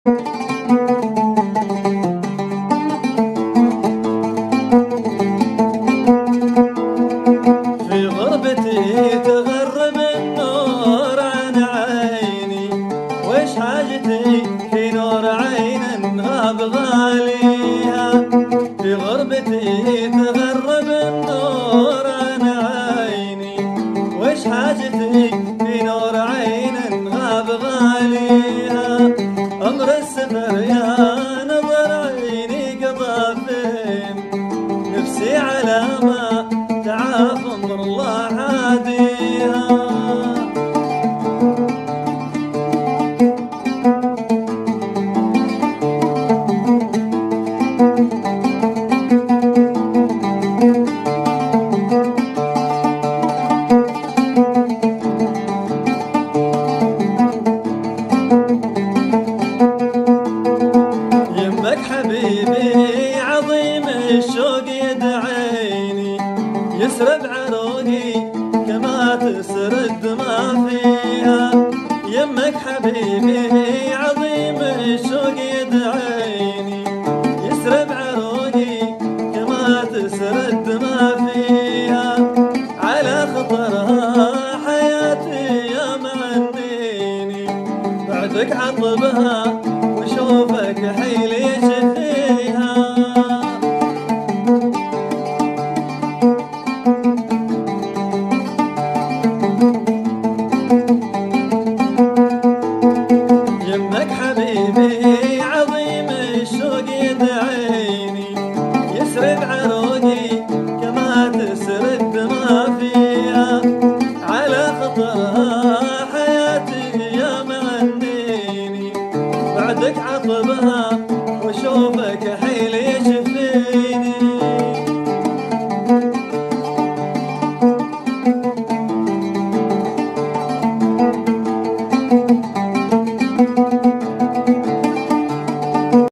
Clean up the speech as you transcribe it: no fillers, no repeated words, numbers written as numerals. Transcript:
في غربتي تغرب النور عن عيني، وش حاجتي في نور عين غاب غاليها. في غربتي تغرب النور عن عيني، وش حاجتي في نور عين غاب غاليها. أمر السفر يا نظر عيني قضى فين، نفسي على ما تعاف امر الله عاديها. يمك حبيبي عظيم الشوق يدعيني، يسرب عروقي كما تسرد ما فيها. يمك حبيبي عظيم الشوق يدعيني، يسرب عروقي كما تسرد ما فيها. على خطرها حياتي يا معنيني، بعدك عطبها وشوفك حيل يشفيها. يمك حبيبي عظيم الشوق يدعيني، يسرد عروقي كما تسرد ما فيها. على خطرها حياتي يا معنيني، بعدك عطبها وشوفك